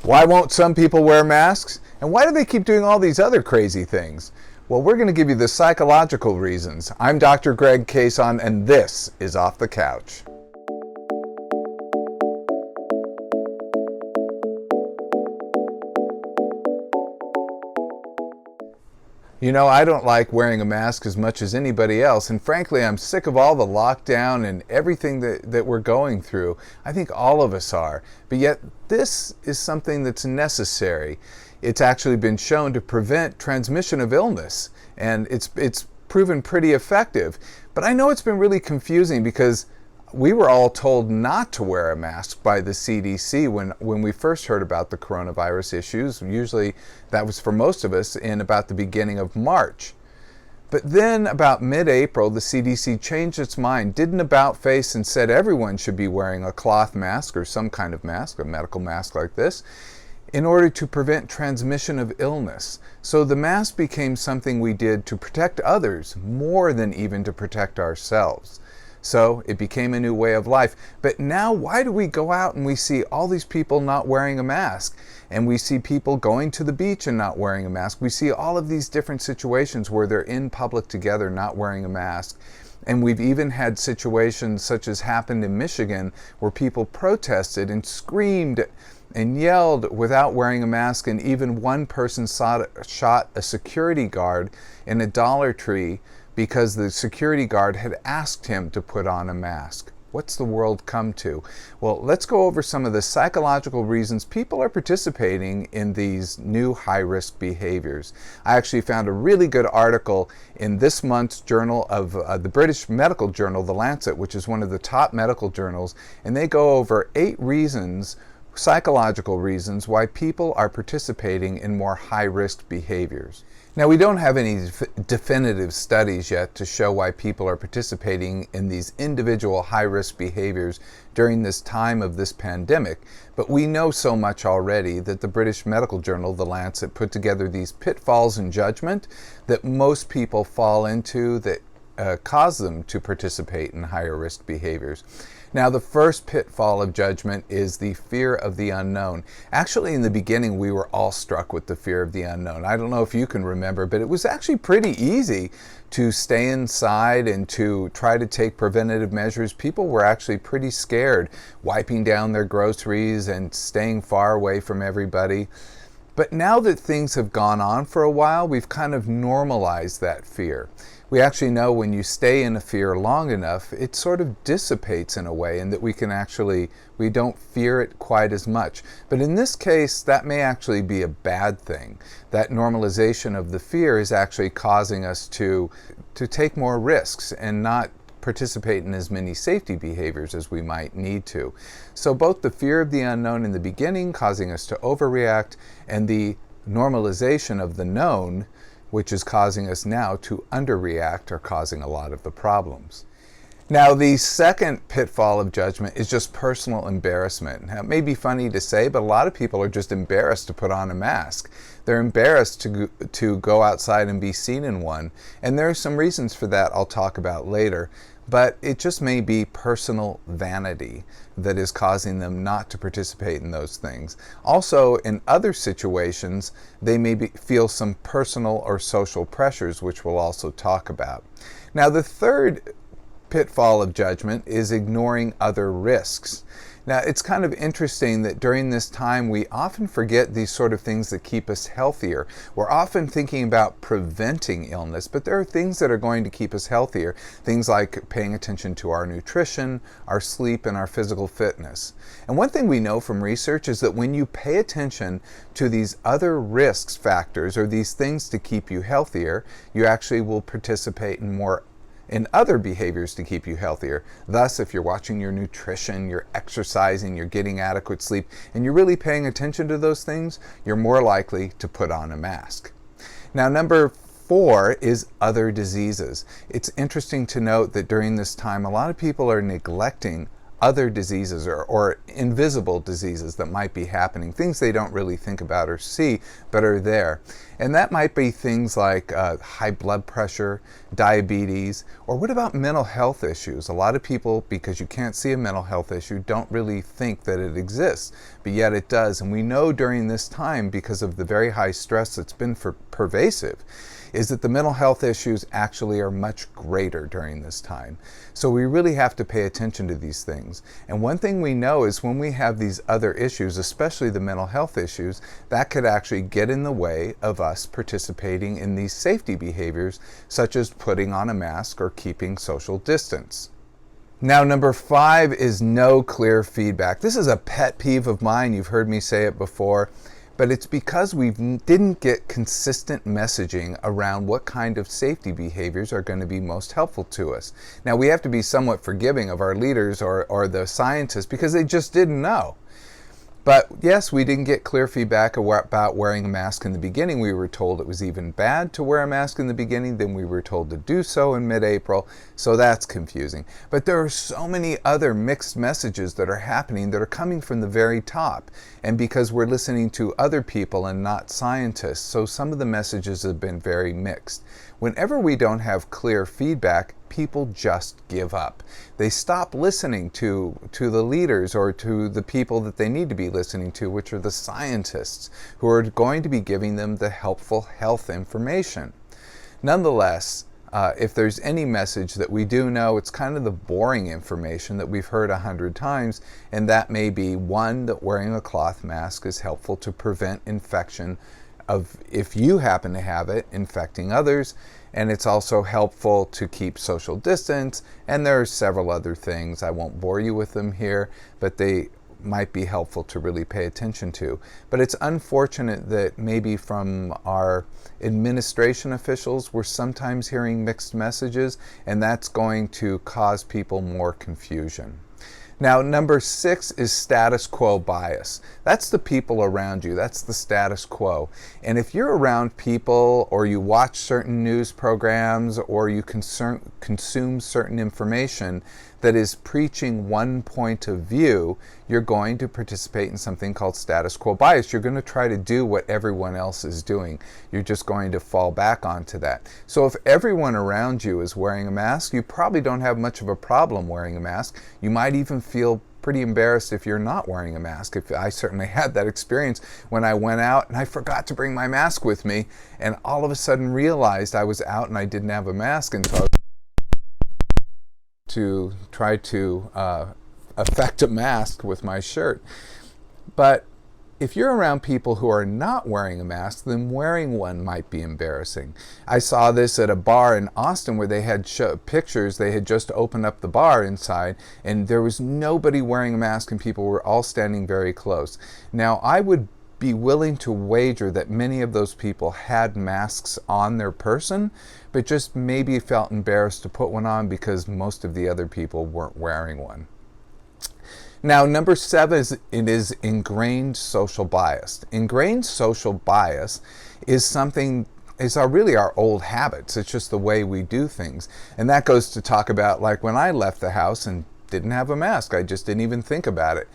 Why won't some people wear masks? And why do they keep doing all these other crazy things? Well, we're going to give you the psychological reasons. I'm Dr. Greg Cason, and this is Off the Couch. You know, I don't like wearing a mask as much as anybody else, and frankly, I'm sick of all the lockdown and everything that we're going through. I think all of us are. But yet, this is something that's necessary. It's actually been shown to prevent transmission of illness, and it's proven pretty effective. But I know it's been really confusing because we were all told not to wear a mask by the CDC when we first heard about the coronavirus issues. Usually that was for most of us in about the beginning of March. But then about mid-April, the CDC changed its mind, did an about-face and said everyone should be wearing a cloth mask or some kind of mask, a medical mask like this, in order to prevent transmission of illness. So the mask became something we did to protect others more than even to protect ourselves. So it became a new way of life. But now why do we go out and we see all these people not wearing a mask? And we see people going to the beach and not wearing a mask. We see all of these different situations where they're in public together not wearing a mask. And we've even had situations such as happened in Michigan where people protested and screamed and yelled without wearing a mask, and even one person shot a security guard in a Dollar Tree because the security guard had asked him to put on a mask. What's the world come to? Well, let's go over some of the psychological reasons people are participating in these new high-risk behaviors. I actually found a really good article in this month's journal of the British medical journal, the Lancet, which is one of the top medical journals, and they go over 8 reasons, psychological reasons, why people are participating in more high-risk behaviors. Now, we don't have any definitive studies yet to show why people are participating in these individual high-risk behaviors during this time of this pandemic, but we know so much already that the British medical journal, the Lancet, put together these pitfalls in judgment that most people fall into that cause them to participate in higher risk behaviors. Now, the first pitfall of judgment is the fear of the unknown. Actually, in the beginning, we were all struck with the fear of the unknown. I don't know if you can remember, but it was actually pretty easy to stay inside and to try to take preventative measures. People were actually pretty scared, wiping down their groceries and staying far away from everybody. But now that things have gone on for a while, we've kind of normalized that fear. We actually know when you stay in a fear long enough, it sort of dissipates in a way, and that we don't fear it quite as much. But in this case, that may actually be a bad thing. That normalization of the fear is actually causing us to take more risks and not participate in as many safety behaviors as we might need to. So both the fear of the unknown in the beginning, causing us to overreact, and the normalization of the known, which is causing us now to underreact, are causing a lot of the problems. Now, the second pitfall of judgment is just personal embarrassment. Now, it may be funny to say, but a lot of people are just embarrassed to put on a mask. They're embarrassed to go outside and be seen in one. And there are some reasons for that I'll talk about later. But it just may be personal vanity that is causing them not to participate in those things. Also, in other situations, they may feel some personal or social pressures, which we'll also talk about. Now, the third pitfall of judgment is ignoring other risks. Now, it's kind of interesting that during this time we often forget these sort of things that keep us healthier. We're often thinking about preventing illness, but there are things that are going to keep us healthier. Things like paying attention to our nutrition, our sleep, and our physical fitness. And one thing we know from research is that when you pay attention to these other risk factors, or these things to keep you healthier, you actually will participate in other behaviors to keep you healthier. Thus, if you're watching your nutrition, you're exercising, you're getting adequate sleep, and you're really paying attention to those things, you're more likely to put on a mask. Now, number 4 is other diseases. It's interesting to note that during this time, a lot of people are neglecting other diseases or invisible diseases that might be happening, things they don't really think about or see, but are there. And that might be things like high blood pressure, diabetes, or what about mental health issues? A lot of people, because you can't see a mental health issue, don't really think that it exists, but yet it does. And we know during this time, because of the very high stress that's been pervasive, is that the mental health issues actually are much greater during this time. So we really have to pay attention to these things. And one thing we know is when we have these other issues, especially the mental health issues, that could actually get in the way of us participating in these safety behaviors, such as putting on a mask or keeping social distance. Now, number 5 is no clear feedback. This is a pet peeve of mine. You've heard me say it before. But it's because we didn't get consistent messaging around what kind of safety behaviors are going to be most helpful to us. Now, we have to be somewhat forgiving of our leaders or the scientists because they just didn't know. But yes, we didn't get clear feedback about wearing a mask in the beginning. We were told it was even bad to wear a mask in the beginning. Then we were told to do so in mid-April. So that's confusing. But there are so many other mixed messages that are happening that are coming from the very top. And because we're listening to other people and not scientists, so some of the messages have been very mixed. Whenever we don't have clear feedback, people just give up. They stop listening to the leaders or to the people that they need to be listening to, which are the scientists who are going to be giving them the helpful health information. Nonetheless, if there's any message that we do know, it's kind of the boring information that we've heard 100 times, and that may be, one, that wearing a cloth mask is helpful to prevent infection of, if you happen to have it, infecting others, and it's also helpful to keep social distance, and there are several other things. I won't bore you with them here, but they might be helpful to really pay attention to. But it's unfortunate that maybe from our administration officials, we're sometimes hearing mixed messages, and that's going to cause people more confusion. Now, number 6 is status quo bias. That's the people around you. That's the status quo. And if you're around people, or you watch certain news programs, or you consume certain information that is preaching one point of view, you're going to participate in something called status quo bias. You're going to try to do what everyone else is doing. You're just going to fall back onto that. So if everyone around you is wearing a mask, you probably don't have much of a problem wearing a mask. You might even feel pretty embarrassed if you're not wearing a mask. I certainly had that experience when I went out and I forgot to bring my mask with me, and all of a sudden realized I was out and I didn't have a mask, and so I was to try to affect a mask with my shirt. But if you're around people who are not wearing a mask, then wearing one might be embarrassing. I saw this at a bar in Austin where they had pictures. They had just opened up the bar inside, and there was nobody wearing a mask, and people were all standing very close. Now, I would be willing to wager that many of those people had masks on their person, but just maybe felt embarrassed to put one on because most of the other people weren't wearing one. Now, number 7 is ingrained social bias. Ingrained social bias is really our old habits. It's just the way we do things. And that goes to talk about, like, when I left the house and didn't have a mask. I just didn't even think about it.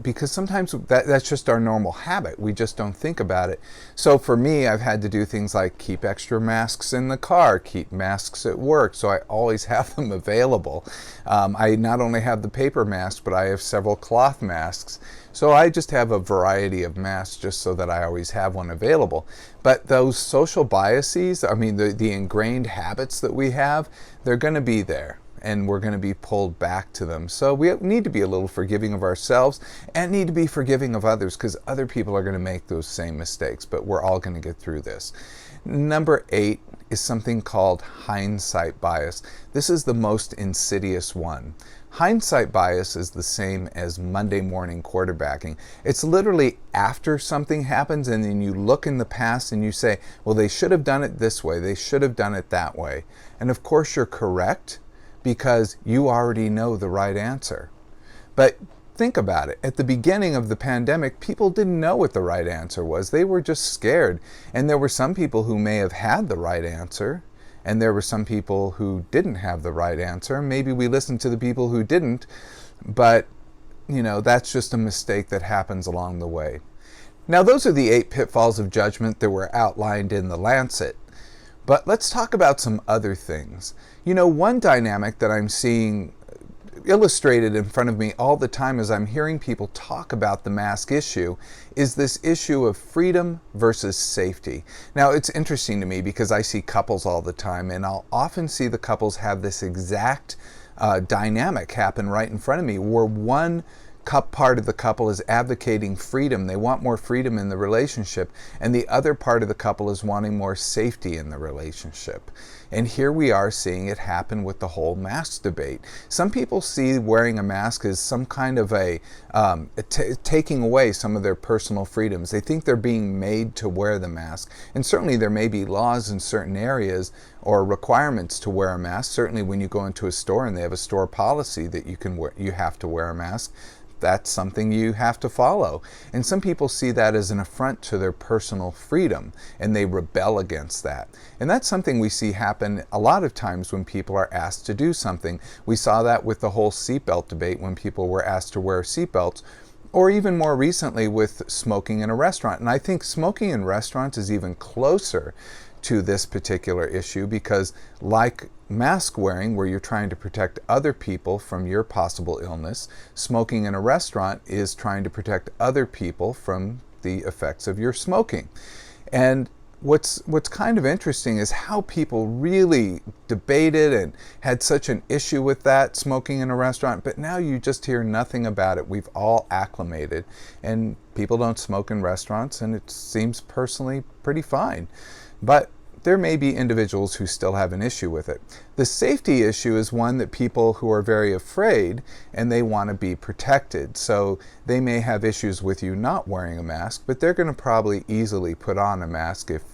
Because sometimes that's just our normal habit. We just don't think about it. So for me, I've had to do things like keep extra masks in the car, keep masks at work, so I always have them available. I not only have the paper masks, but I have several cloth masks. So I just have a variety of masks just so that I always have one available. But those social biases, the ingrained habits that we have, they're going to be there, and we're going to be pulled back to them. So we need to be a little forgiving of ourselves and need to be forgiving of others, because other people are going to make those same mistakes, but we're all going to get through this. Number 8 is something called hindsight bias. This is the most insidious one. Hindsight bias is the same as Monday morning quarterbacking. It's literally after something happens, and then you look in the past and you say, well, they should have done it this way, they should have done it that way. And of course you're correct, because you already know the right answer. But think about it. At the beginning of the pandemic, people didn't know what the right answer was. They were just scared. And there were some people who may have had the right answer, and there were some people who didn't have the right answer. Maybe we listened to the people who didn't, But, that's just a mistake that happens along the way. Now, those are the 8 pitfalls of judgment that were outlined in the Lancet. But let's talk about some other things. One dynamic that I'm seeing illustrated in front of me all the time as I'm hearing people talk about the mask issue is this issue of freedom versus safety. Now, it's interesting to me because I see couples all the time, and I'll often see the couples have this exact dynamic happen right in front of me, where one part of the couple is advocating freedom. They want more freedom in the relationship, and the other part of the couple is wanting more safety in the relationship. And here we are seeing it happen with the whole mask debate. Some people see wearing a mask as some kind of taking away some of their personal freedoms. They think they're being made to wear the mask. And certainly there may be laws in certain areas or requirements to wear a mask. Certainly when you go into a store and they have a store policy that you have to wear a mask, that's something you have to follow. And some people see that as an affront to their personal freedom, and they rebel against that. And that's something we see happen a lot of times when people are asked to do something. We saw that with the whole seatbelt debate when people were asked to wear seatbelts, or even more recently with smoking in a restaurant. And I think smoking in restaurants is even closer to this particular issue because, like mask wearing, where you're trying to protect other people from your possible illness, smoking in a restaurant is trying to protect other people from the effects of your smoking. And what's kind of interesting is how people really debated and had such an issue with that, smoking in a restaurant, but now you just hear nothing about it. We've all acclimated, and people don't smoke in restaurants, and it seems personally pretty fine. But there may be individuals who still have an issue with it. The safety issue is one that people who are very afraid and they want to be protected. So they may have issues with you not wearing a mask, but they're going to probably easily put on a mask if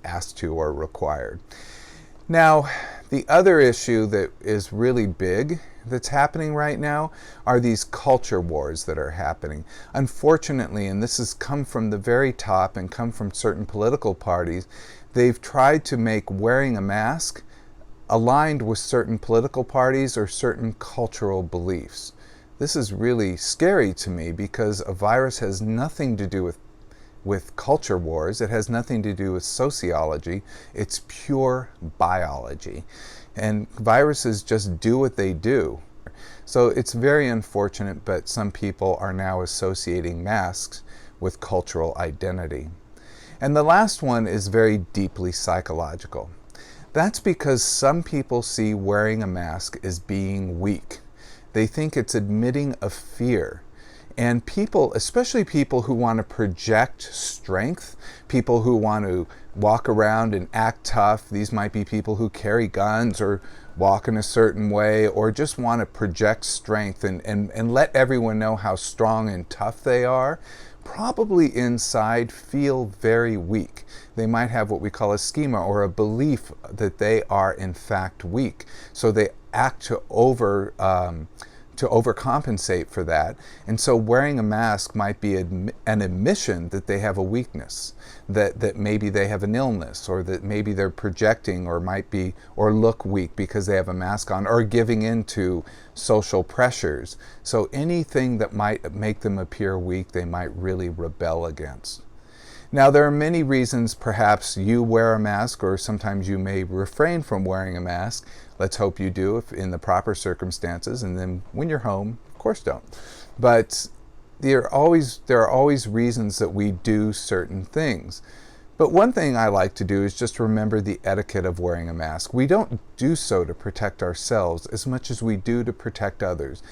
asked to or required. Now, the other issue that is really big that's happening right now are these culture wars that are happening. Unfortunately, and this has come from the very top and come from certain political parties, they've tried to make wearing a mask aligned with certain political parties or certain cultural beliefs. This is really scary to me because a virus has nothing to do with culture wars. It has nothing to do with sociology. It's pure biology. And viruses just do what they do. So it's very unfortunate, but some people are now associating masks with cultural identity. And the last one is very deeply psychological. That's because some people see wearing a mask as being weak. They think it's admitting of fear. And people, especially people who want to project strength, people who want to walk around and act tough, these might be people who carry guns or walk in a certain way or just want to project strength and let everyone know how strong and tough they are, probably inside feel very weak. They might have what we call a schema or a belief that they are in fact weak. So they act to overcompensate for that. And so wearing a mask might be an admission that they have a weakness, that maybe they have an illness, or that maybe they're projecting or look weak because they have a mask on, or giving in to social pressures. So anything that might make them appear weak, they might really rebel against. Now, there are many reasons perhaps you wear a mask, or sometimes you may refrain from wearing a mask. Let's hope you do if in the proper circumstances, and then when you're home, of course don't. But there are always reasons that we do certain things. But one thing I like to do is just remember the etiquette of wearing a mask. We don't do so to protect ourselves as much as we do to protect others.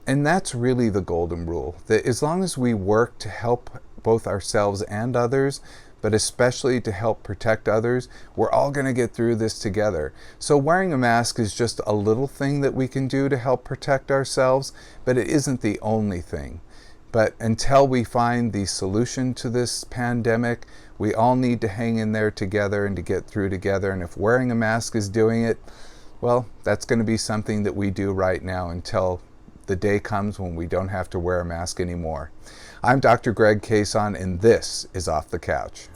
And that's really the golden rule, that as long as we work to help both ourselves and others, but especially to help protect others, we're all going to get through this together. So wearing a mask is just a little thing that we can do to help protect ourselves, but it isn't the only thing. But until we find the solution to this pandemic, we all need to hang in there together and to get through together. And if wearing a mask is doing it, well, that's going to be something that we do right now until the day comes when we don't have to wear a mask anymore. I'm Dr. Greg Cason, and this is Off the Couch.